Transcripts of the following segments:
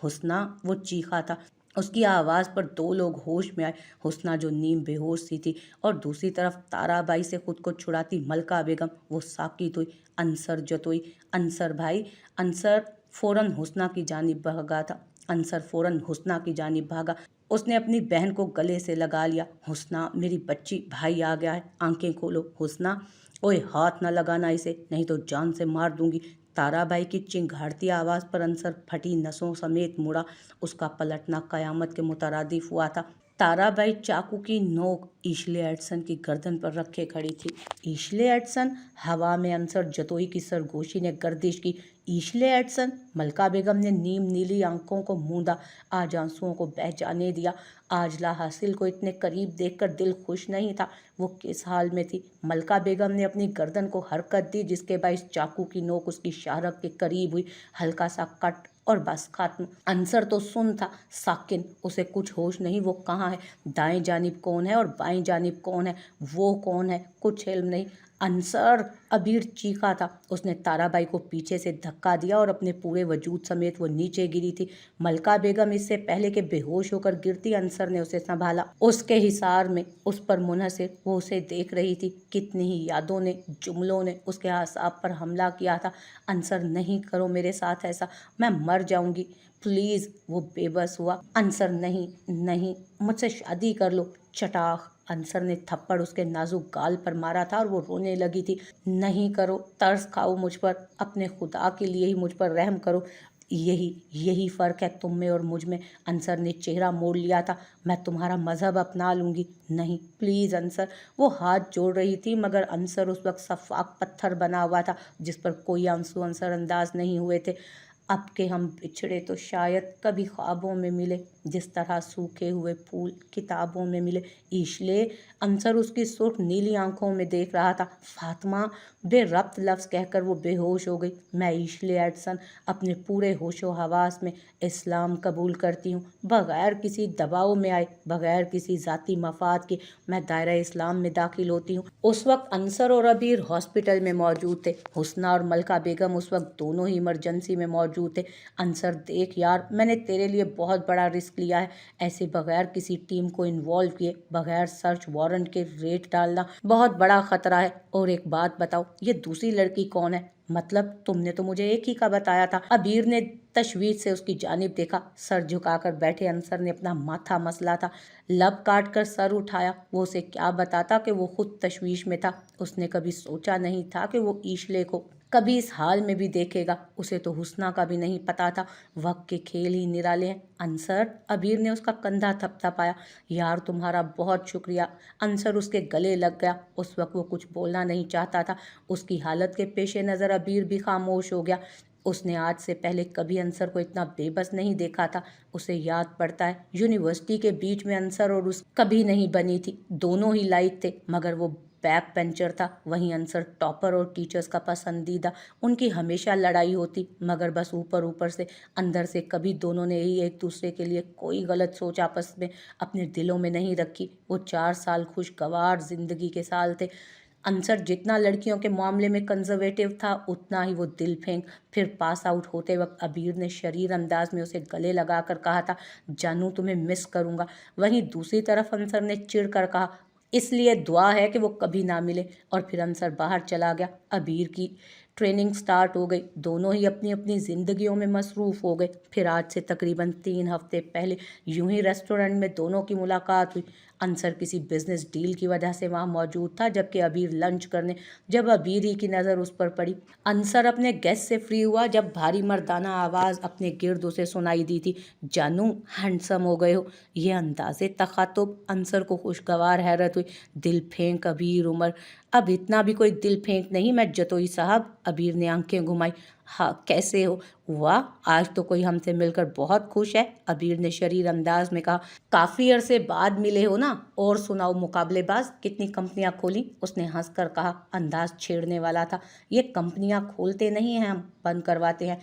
हुस्ना, वो चीखा था। उसकी आवाज़ पर दो लोग होश में आए, हुस्ना जो नीम बेहोश सी थी और दूसरी तरफ ताराबाई से खुद को छुड़ाती मलका बेगम। वो साकित हुई, अंसर जतोई, अंसर भाई। अंसर फौरन हुस्ना की जानिब भागा था। अंसर फौरन हुस्ना की जानिब भागा। उसने अपनी बहन को गले से लगा लिया। हुस्ना मेरी बच्ची, भाई आ गया है, आंखें खोलो। हुस्ना, ओए हाथ न लगाना इसे, नहीं तो जान से मार दूंगी। ताराबाई की चिंगाड़ती आवाज़ पर अंसर फटी नसों समेत मुड़ा। उसका पलटना कयामत के मुतरादिफ हुआ था। ताराबाई चाकू की नोक ईशले एडसन की गर्दन पर रखे खड़ी थी। ईशले एडसन, हवा में अंसर जतोई की सरगोशी ने गर्दिश की। ईशले एडसन, मलका बेगम ने नीम नीली आंखों को मूंदा, आज आंसुओं को बह जाने दिया। आज ला हासिल को इतने करीब देखकर दिल खुश नहीं था। वो किस हाल में थी? मलका बेगम ने अपनी गर्दन को हरकत दी, जिसके बाइस चाकू की नोक उसकी शाहरग के करीब हुई। हल्का सा कट और बस खत्म। अंसर तो सुन था, साकिन, उसे कुछ होश नहीं। वो कहाँ है? दाएं जानिब कौन है और बाएं जानिब कौन है? वो कौन है? कुछ इल्म नहीं। अंसर, अबीर चीखा था। उसने ताराबाई को पीछे से धक्का दिया और अपने पूरे वजूद समेत वो नीचे गिरी थी। मलका बेगम इससे पहले के बेहोश होकर गिरती, अंसर ने उसे संभाला। उसके हिसार में, उस पर मुनहसिर, वो उसे देख रही थी। कितनी ही यादों ने, जुमलों ने उसके आसाब पर हमला किया था। अंसर, नहीं करो मेरे साथ ऐसा, मैं मर जाऊंगी, प्लीज। वो बेबस हुआ। अंसर, नहीं नहीं, मुझसे शादी कर लो। चटाख। अंसर ने थप्पड़ उसके नाजुक गाल पर मारा था और वो रोने लगी थी। नहीं करो, तरस खाओ मुझ पर, अपने खुदा के लिए ही मुझ पर रहम करो। यही यही फ़र्क है तुम में और मुझ में। अंसर ने चेहरा मोड़ लिया था। मैं तुम्हारा मजहब अपना लूँगी। नहीं, प्लीज़ अंसर। वो हाथ जोड़ रही थी, मगर अंसर उस वक्त सफाक पत्थर बना हुआ था, जिस पर कोई आंसू अंसर अंदाज नहीं हुए थे। अब के हम बिछड़े तो शायद कभी ख्वाबों में मिले, जिस तरह सूखे हुए फूल किताबों में मिले। ईशले, अंसर उसकी सुर्ख नीली आंखों में देख रहा था। फातिमा, बेरब्त लफ्ज़ कहकर वो बेहोश हो गई। मैं ईशले एडसन अपने पूरे होशो हवास में इस्लाम कबूल करती हूँ, बग़ैर किसी दबाव में आए, बग़ैर किसी ज़ाती मफाद के मैं दायरा इस्लाम में दाखिल होती हूँ। उस वक्त अंसर और अबीर हॉस्पिटल में मौजूद थे। हुस्ना और मलका बेगम उस वक्त दोनों ही इमरजेंसी में मौजूद थे। अंसर, देख यार, मैंने तेरे लिए बहुत बड़ा रिस्क लिया है। ऐसे बगैर किसी टीम को इन्वॉल्व किए, बगैर सर्च वारंट के रेड डालना बहुत बड़ा खतरा है। और एक बात बताओ, ये दूसरी लड़की कौन है? मतलब तुमने तो मुझे एक ही का बताया था। अबीर ने तशवीश से उसकी जानिब देखा। सर झुकाकर बैठे अंसर ने अपना माथा मसला था। लब काट कर सर उठाया। वो उसे क्या बताता कि वो खुद तशवीश में था। उसने कभी सोचा नहीं था कि वो ईशले को कभी इस हाल में भी देखेगा। उसे तो हुस्ना का भी नहीं पता था। वक्त के खेल ही निराले हैं। अंसर, अबीर ने उसका कंधा थपथपाया। यार तुम्हारा बहुत शुक्रिया। अंसर उसके गले लग गया। उस वक्त वो कुछ बोलना नहीं चाहता था। उसकी हालत के पेश नज़र अबीर भी खामोश हो गया। उसने आज से पहले कभी अंसर को इतना बेबस नहीं देखा था। उसे याद पड़ता है, यूनिवर्सिटी के बीच में अंसर और उस कभी नहीं बनी थी। दोनों ही लायक थे, मगर वो बैक बेंचर था, वहीं अंसर टॉपर और टीचर्स का पसंदीदा। उनकी हमेशा लड़ाई होती, मगर बस ऊपर ऊपर से। अंदर से कभी दोनों ने ही एक दूसरे के लिए कोई गलत सोच आपस में अपने दिलों में नहीं रखी। वो 4 साल खुशगवार जिंदगी के साल थे। अंसर जितना लड़कियों के मामले में कंजर्वेटिव था, उतना ही वो दिल फेंक। फिर पास आउट होते वक्त अबीर ने शरीर अंदाज में उसे गले लगाकर कहा था, जानू तुम्हें मिस करूंगा। वहीं दूसरी तरफ अंसर ने चिढ़ कर कहा, इसलिए दुआ है कि वो कभी ना मिले। और फिर अंसर बाहर चला गया। अबीर की ट्रेनिंग स्टार्ट हो गई। दोनों ही अपनी अपनी जिंदगियों में मसरूफ हो गए। फिर आज से तकरीबन 3 हफ्ते पहले यूं ही रेस्टोरेंट में दोनों की मुलाकात हुई। अंसर किसी बिजनेस डील की वजह से वहां मौजूद था, जबकि अबीर लंच करने। जब अबीर ही की नज़र उस पर पड़ी, अंसर अपने गेस्ट से फ्री हुआ जब भारी मर्दाना आवाज़ अपने गिर्द उसे सुनाई दी थी, जानू हैंडसम हो गए हो। ये अंदाज़े तखातुब अंसर को खुशगवार हैरत हुई। दिल फेंक अबीर उमर, अब इतना भी कोई दिल फेंक नहीं मैं जतोई साहब। अबीर ने आंखें घुमाई। हाँ, कैसे हो? वाह, आज तो कोई हमसे मिलकर बहुत खुश है, अबीर ने शरीर अंदाज में कहा। काफ़ी अरसे बाद मिले हो ना? और सुनाओ मुकाबलेबाज, कितनी कंपनियां खोली? उसने हंसकर कहा, अंदाज छेड़ने वाला था। ये कंपनियां खोलते नहीं हैं हम, बंद करवाते हैं।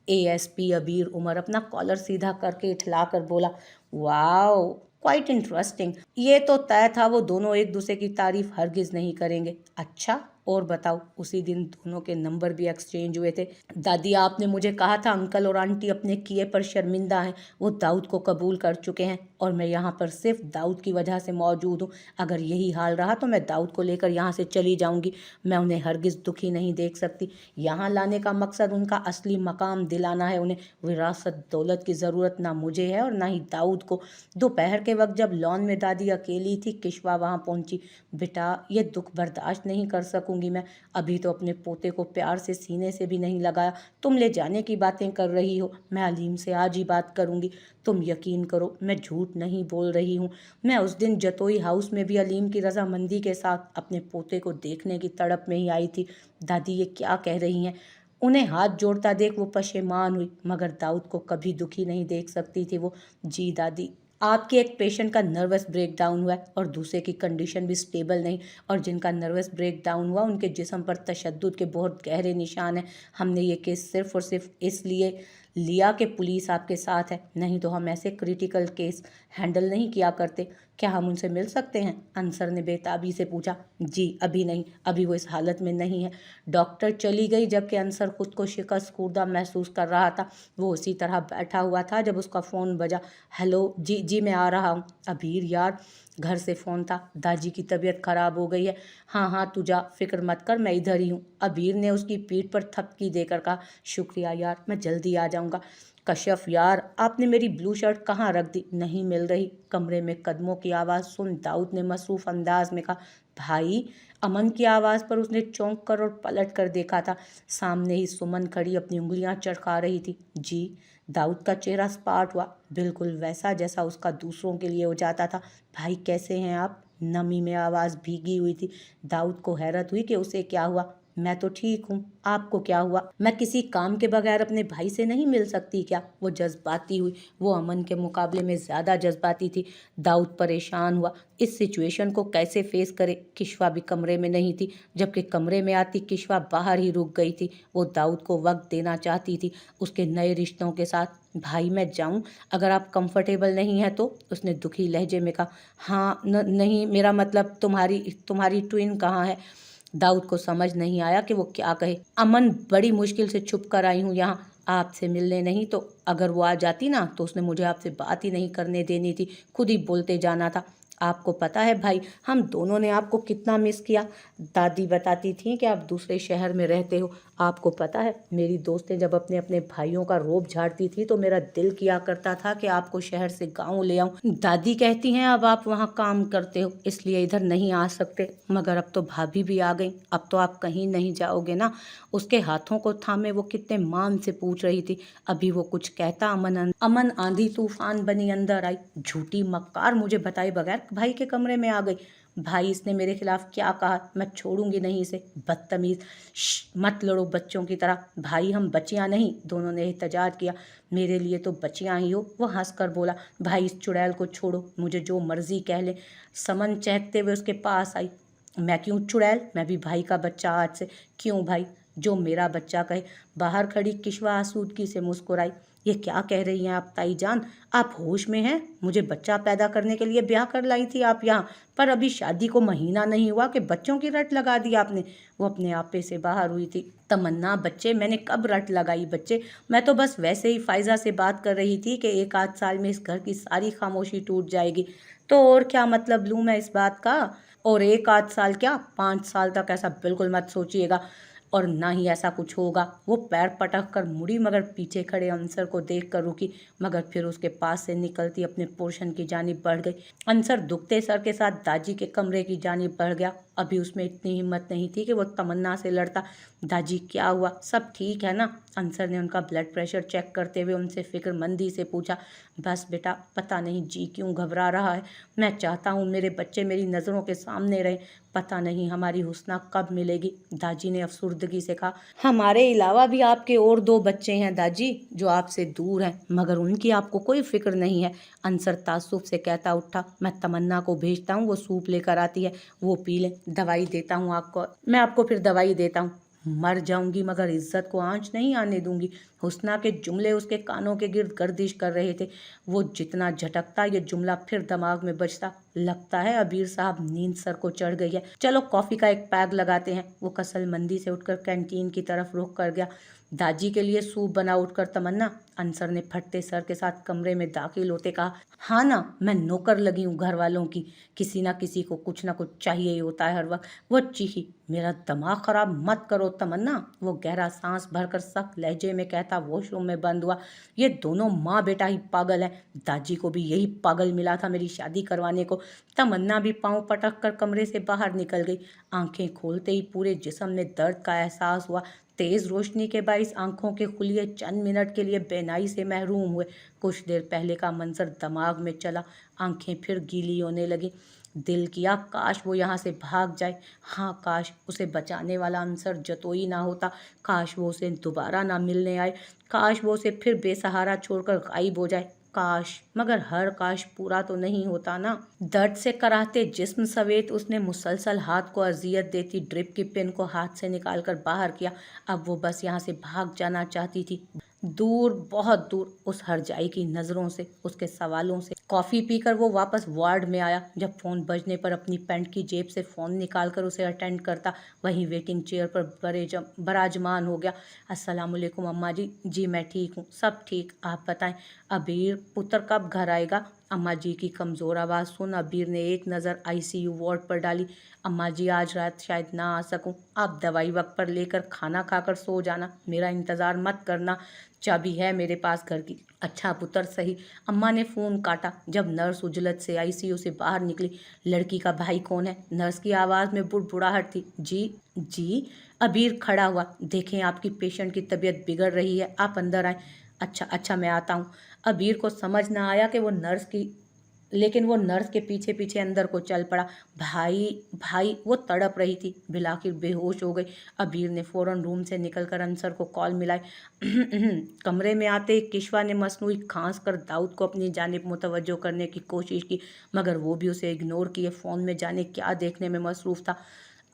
एएसपी अबीर उमर अपना कॉलर सीधा करके इठलाकर बोला, वाओ, क्वाइट इंटरेस्टिंग। ये तो तय था वो दोनों एक दूसरे की तारीफ हरगिज नहीं करेंगे। अच्छा, और बताओ, उसी दिन दोनों के नंबर भी एक्सचेंज हुए थे। दादी, आपने मुझे कहा था अंकल और आंटी अपने किए पर शर्मिंदा हैं, वो दाऊद को कबूल कर चुके हैं और मैं यहाँ पर सिर्फ दाऊद की वजह से मौजूद हूँ। अगर यही हाल रहा तो मैं दाऊद को लेकर यहाँ से चली जाऊँगी। मैं उन्हें हरगिज़ दुखी नहीं देख सकती। यहाँ लाने का मकसद उनका असली मकाम दिलाना है उन्हें। विरासत दौलत की ज़रूरत ना मुझे है और ना ही दाऊद को। दोपहर के वक्त जब लॉन में दादी अकेली थी, किश्वा वहाँ पहुँची। बेटा, ये दुख बर्दाश्त नहीं कर सकूंगी मैं। अभी तो अपने पोते को प्यार से सीने से भी नहीं लगाया, तुम ले जाने की बातें कर रही हो। मैं अलीम से आज ही बात करूंगी। तुम यकीन करो, मैं झूठ नहीं बोल रही हूँ। मैं उस दिन जतोई हाउस में भी अलीम की रजामंदी के साथ अपने पोते को देखने की तड़प में ही आई थी। दादी, ये क्या कह रही हैं? उन्हें हाथ जोड़ता देख वो पशेमान हुई, मगर दाऊद को कभी दुखी नहीं देख सकती थी वो। जी दादी, आपके एक पेशेंट का नर्वस ब्रेकडाउन हुआ है और दूसरे की कंडीशन भी स्टेबल नहीं, और जिनका नर्वस ब्रेकडाउन हुआ उनके जिस्म पर तशद्दुद के बहुत गहरे निशान हैं। हमने ये केस सिर्फ और सिर्फ इसलिए लिया कि पुलिस आपके साथ है, नहीं तो हम ऐसे क्रिटिकल केस हैंडल नहीं किया करते। क्या हम उनसे मिल सकते हैं? अंसर ने बेताबी से पूछा। जी अभी नहीं, अभी वो इस हालत में नहीं है। डॉक्टर चली गई जबकि अंसर खुद को शिकस्त खुर्दा महसूस कर रहा था। वो उसी तरह बैठा हुआ था जब उसका फ़ोन बजा। हेलो, जी जी मैं आ रहा हूँ। अबीर यार, घर से फ़ोन था, दादी की तबीयत ख़राब हो गई है। हाँ हाँ तू जा, फिक्र मत कर, मैं इधर ही हूँ। अबीर ने उसकी पीठ पर थपकी देकर कहा। शुक्रिया यार, मैं जल्दी आ जाऊँगा। कश्यप यार, आपने मेरी ब्लू शर्ट कहाँ रख दी? नहीं मिल रही। कमरे में कदमों की आवाज़ सुन दाऊद ने मसरूफ़ अंदाज में कहा। भाई, अमन की आवाज़ पर उसने चौंक कर और पलट कर देखा था। सामने ही सुमन खड़ी अपनी उंगलियां चरखा रही थी। जी। दाऊद का चेहरा सपाट हुआ, बिल्कुल वैसा जैसा उसका दूसरों के लिए हो जाता था। भाई कैसे हैं आप? नमी में आवाज़ भीगी हुई थी। दाऊद को हैरत हुई कि उसे क्या हुआ। मैं तो ठीक हूँ, आपको क्या हुआ? मैं किसी काम के बगैर अपने भाई से नहीं मिल सकती क्या? वो जज्बाती हुई। वो अमन के मुकाबले में ज़्यादा जज्बाती थी। दाऊद परेशान हुआ, इस सिचुएशन को कैसे फेस करे। किश्वा भी कमरे में नहीं थी, जबकि कमरे में आती किश्वा बाहर ही रुक गई थी। वो दाऊद को वक्त देना चाहती थी उसके नए रिश्तों के साथ। भाई मैं जाऊं अगर आप कंफर्टेबल नहीं हैं तो? उसने दुखी लहजे में कहा। हाँ नहीं, मेरा मतलब तुम्हारी तुम्हारी ट्विन कहाँ है? दाऊद को समझ नहीं आया कि वो क्या कहे। अमन, बड़ी मुश्किल से छुप कर आई हूँ यहाँ आपसे मिलने, नहीं तो अगर वो आ जाती ना तो उसने मुझे आपसे बात ही नहीं करने देनी थी, खुद ही बोलते जाना था। आपको पता है भाई, हम दोनों ने आपको कितना मिस किया। दादी बताती थी कि आप दूसरे शहर में रहते हो। आपको पता है, मेरी दोस्तें जब अपने अपने भाइयों का रोब झाड़ती थी तो मेरा दिल किया करता था कि आपको शहर से गांव ले आऊं। दादी कहती हैं अब आप वहां काम करते हो इसलिए इधर नहीं आ सकते, मगर अब तो भाभी भी आ गई, अब तो आप कहीं नहीं जाओगे ना? उसके हाथों को थामे वो कितने मान से पूछ रही थी। अभी वो कुछ कहता अमन आंधी तूफान बनी अंदर आई। झूठी मक्कार, मुझे बताए बगैर भाई के कमरे में आ गई। भाई, इसने मेरे खिलाफ क्या कहा? मैं छोड़ूंगी नहीं इसे, बदतमीज। मत लड़ो बच्चों की तरह। भाई हम बच्चियां नहीं, दोनों ने एहतजाज किया। मेरे लिए तो बच्चियां ही हो, वो हंसकर बोला। भाई इस चुड़ैल को छोड़ो, मुझे जो मर्जी कह ले। समन चहकते हुए उसके पास आई। मैं क्यों चुड़ैल? मैं भी भाई का बच्चा आज से। क्यों भाई? जो मेरा बच्चा कहे। बाहर खड़ी किश्वा आसूदगी से मुस्कुराई। ये क्या कह रही हैं आप ताई जान? आप होश में हैं? मुझे बच्चा पैदा करने के लिए ब्याह कर लाई थी आप यहाँ, पर अभी शादी को महीना नहीं हुआ कि बच्चों की रट लगा दी आपने। वो अपने आपे से बाहर हुई थी। तमन्ना, बच्चे मैंने कब रट लगाई बच्चे? मैं तो बस वैसे ही फायजा से बात कर रही थी कि एक आध साल में इस घर की सारी खामोशी टूट जाएगी। तो और क्या मतलब लूँ मैं इस बात का? और एक आध साल क्या, 5 साल तक ऐसा बिल्कुल मत सोचिएगा, और ना ही ऐसा कुछ होगा। वो पैर पटक कर मुड़ी मगर पीछे खड़े अंसर को देख कर रुकी, मगर फिर उसके पास से निकलती अपने पोर्शन की जानिब बढ़ गई। अंसर दुखते सर के साथ दाजी के कमरे की जानिब बढ़ गया। अभी उसमें इतनी हिम्मत नहीं थी कि वो तमन्ना से लड़ता। दाजी क्या हुआ, सब ठीक है ना? अंसर ने उनका ब्लड प्रेशर चेक करते हुए उनसे फिक्रमंदी से पूछा। बस बेटा, पता नहीं जी क्यों घबरा रहा है। मैं चाहता हूँ मेरे बच्चे मेरी नज़रों के सामने रहे। पता नहीं हमारी हुस्ना कब मिलेगी। दाजी ने अफसुर्दगी से कहा। हमारे अलावा भी आपके और 2 बच्चे हैं दाजी, जो आपसे दूर हैं, मगर उनकी आपको कोई फिक्र नहीं है। अंसर तासुफ से कहता उठा। मैं तमन्ना को भेजता हूँ, वो सूप लेकर आती है, वो पी लें। दवाई देता हूँ आपको, मैं आपको फिर दवाई देता हूँ। मर जाऊंगी मगर इज्जत को आंच नहीं आने दूंगी। हुस्ना के जुमले उसके कानों के गिर्द गर्दिश कर रहे थे। वो जितना झटकता ये जुमला फिर दिमाग में बजता। लगता है अबीर साहब नींद सर को चढ़ गई है, चलो कॉफी का एक पैग लगाते हैं। वो कसलमंदी से उठकर कैंटीन की तरफ रुख कर गया। दादी के लिए सूप बना उठकर तमन्ना। अंसर ने फटते सर के साथ कमरे में दाखिल होते कहा, हाँ ना, मैं नौकर लगी हूँ घर वालों की, किसी ना किसी को कुछ ना कुछ चाहिए ही होता है हर वक्त। वो चीखी, मेरा दिमाग खराब मत करो तमन्ना। वो गहरा सांस भरकर सख्त लहजे में कहता वॉशरूम में बंद हुआ। ये दोनों माँ बेटा ही पागल हैं। दादी को भी यही पागल मिला था मेरी शादी करवाने को। तमन्ना भी पाँव पटक कर कमरे से बाहर निकल गई। आंखें खोलते ही पूरे जिस्म में दर्द का एहसास हुआ। तेज रोशनी के बाइस आंखों के खुलिए चंद मिनट के लिए बेनाई से महरूम हुए। कुछ देर पहले का मंजर दिमाग में चला। आंखें फिर गीली होने लगी। दिल किया काश वो यहाँ से भाग जाए। हाँ, काश उसे बचाने वाला अंसर जतोई ना होता। काश वो उसे दोबारा ना मिलने आए। काश वो उसे फिर बेसहारा छोड़कर गायब हो जाए। काश, मगर हर काश पूरा तो नहीं होता ना। दर्द से कराहते जिस्म समेत उसने मुसलसल हाथ को अजियत देती ड्रिप की पिन को हाथ से निकालकर बाहर किया। अब वो बस यहाँ से भाग जाना चाहती थी, दूर, बहुत दूर, उस हरजाई की नज़रों से, उसके सवालों से। कॉफ़ी पीकर वो वापस वार्ड में आया। जब फ़ोन बजने पर अपनी पैंट की जेब से फ़ोन निकालकर उसे अटेंड करता, वहीं वेटिंग चेयर पर बराजमान हो गया। अस्सलामुअलैकुम अम्मा जी। जी मैं ठीक हूँ, सब ठीक, आप बताएं। अबीर पुत्र कब घर आएगा? अम्मा जी की कमज़ोर आवाज़ सुन अबीर ने एक नज़र आईसीयू वार्ड पर डाली। अम्मा जी आज रात शायद ना आ सकूं, आप दवाई वक्त पर लेकर खाना खाकर सो जाना, मेरा इंतज़ार मत करना, चाबी है मेरे पास घर की। अच्छा पुत्र सही। अम्मा ने फ़ोन काटा। जब नर्स उजलत से आईसीयू से बाहर निकली, लड़की का भाई कौन है? नर्स की आवाज़ में बुड़बुड़ाहट थी। जी जी। अबीर खड़ा हुआ। देखें आपकी पेशेंट की तबीयत बिगड़ रही है, आप अंदर आएँ। अच्छा अच्छा, मैं आता हूँ। अबीर को समझ ना आया कि वो नर्स की, लेकिन वो नर्स के पीछे पीछे अंदर को चल पड़ा। भाई भाई, वो तड़प रही थी, बिलाखिर बेहोश हो गई। अबीर ने फौरन रूम से निकलकर अंसर को कॉल मिलाई। कमरे में आते ही किशवा ने मसनूई खांस कर दाऊद को अपनी जानिब मुतवज्जो करने की कोशिश की, मगर वो भी उसे इग्नोर किए फ़ोन में जाने क्या देखने में मसरूफ़ था।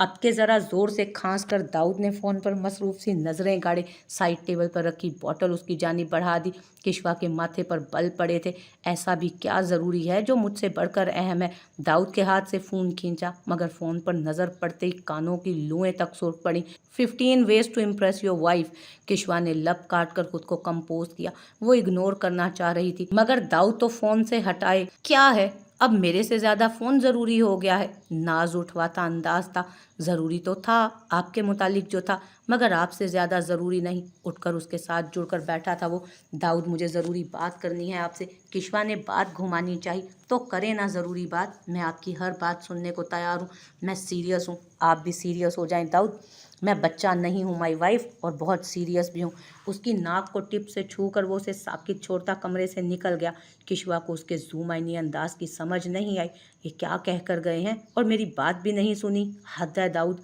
अब के ज़रा ज़ोर से खांस कर दाऊद ने फ़ोन पर मसरूफ़ सी नज़रें गाड़ी। साइड टेबल पर रखी बॉटल उसकी जानिब बढ़ा दी। किशवा के माथे पर बल पड़े थे। ऐसा भी क्या ज़रूरी है जो मुझसे बढ़कर अहम है? दाऊद के हाथ से फ़ोन खींचा, मगर फ़ोन पर नज़र पड़ते ही कानों की लुएं तक सुर्ख पड़ी। 15 ways to impress your wife. किशवा ने लब काट कर खुद को कंपोज किया। वो इग्नोर करना चाह रही थी, मगर दाऊद तो फ़ोन से हटाए। क्या है, अब मेरे से ज़्यादा फ़ोन ज़रूरी हो गया है? नाज उठवाता अंदाज था। ज़रूरी तो था आपके मुतालिक जो था, मगर आपसे ज़्यादा ज़रूरी नहीं। उठकर उसके साथ जुड़कर बैठा था वो। दाऊद, मुझे ज़रूरी बात करनी है आपसे। किशवा ने बात घुमानी चाहिए। तो करें ना ज़रूरी बात, मैं आपकी हर बात सुनने को तैयार हूँ। मैं सीरियस हूँ, आप भी सीरियस हो जाएं दाऊद। मैं बच्चा नहीं हूँ माई वाइफ, और बहुत सीरियस भी हूँ। उसकी नाक को टिप से छू कर वो उसे साकित छोड़ता कमरे से निकल गया। किशवा को उसके ज़ूमाइनी अंदाज की समझ नहीं आई। ये क्या कह कर गए हैं और मेरी बात भी नहीं सुनी? हद है दाऊद।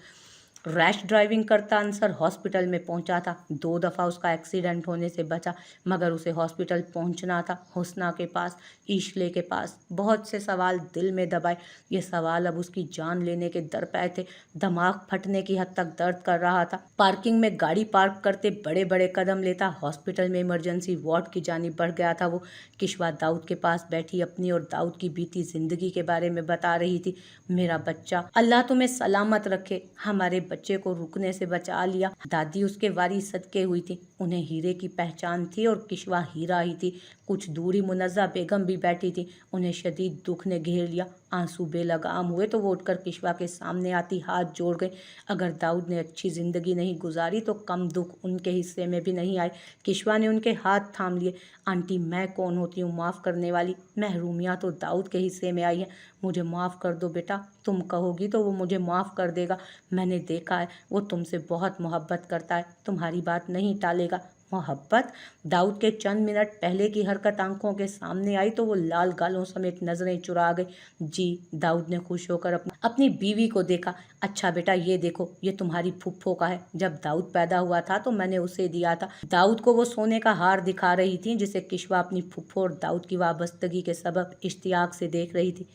रैश ड्राइविंग करता अंसर हॉस्पिटल में पहुंचा था। 2 दफ़ा उसका एक्सीडेंट होने से बचा, मगर उसे हॉस्पिटल पहुंचना था, हुस्ना के पास, ईशले के पास। बहुत से सवाल दिल में दबाए। ये सवाल अब उसकी जान लेने के दर पे थे। दिमाग फटने की हद तक दर्द कर रहा था। पार्किंग में गाड़ी पार्क करते बड़े बड़े कदम लेता हॉस्पिटल में इमरजेंसी वार्ड की जानिब बढ़ गया था वो। किशवा दाऊद के पास बैठी अपनी और दाऊद की बीती जिंदगी के बारे में बता रही थी। मेरा बच्चा, अल्लाह तुम्हें सलामत रखे, हमारे बच्चे को रुकने से बचा लिया। दादी उसके वारी सदके हुई थी। उन्हें हीरे की पहचान थी और किशवा हीरा ही थी। कुछ दूरी मुनज़्ज़ा बेगम भी बैठी थी। उन्हें शदीद दुख ने घेर लिया। आंसू बेलगाम हुए तो वो उठकर किशवा के सामने आती हाथ जोड़ गई। अगर दाऊद ने अच्छी ज़िंदगी नहीं गुजारी तो कम दुख उनके हिस्से में भी नहीं आए। किशवा ने उनके हाथ थाम लिए। आंटी, मैं कौन होती हूँ माफ़ करने वाली? महरूमियाँ तो दाऊद के हिस्से में आई हैं। मुझे माफ़ कर दो बेटा, तुम कहोगी तो वो मुझे माफ़ कर देगा। मैंने देखा है, वो तुमसे बहुत मोहब्बत करता है, तुम्हारी बात नहीं टालेगा। मोहब्बत? दाऊद के चंद मिनट पहले की हरकत आंखों के सामने आई तो वो लाल गालों समेत नजरें चुरा गई। जी, दाऊद ने खुश होकर अपनी बीवी को देखा। अच्छा बेटा, ये देखो, ये तुम्हारी फुफ्फो का है। जब दाऊद पैदा हुआ था तो मैंने उसे दिया था। दाऊद को वो सोने का हार दिखा रही थी जिसे किशवा अपनी फुफ्फो और दाऊद की वाबस्तगी के सबब इश्तियाक से देख रही थी।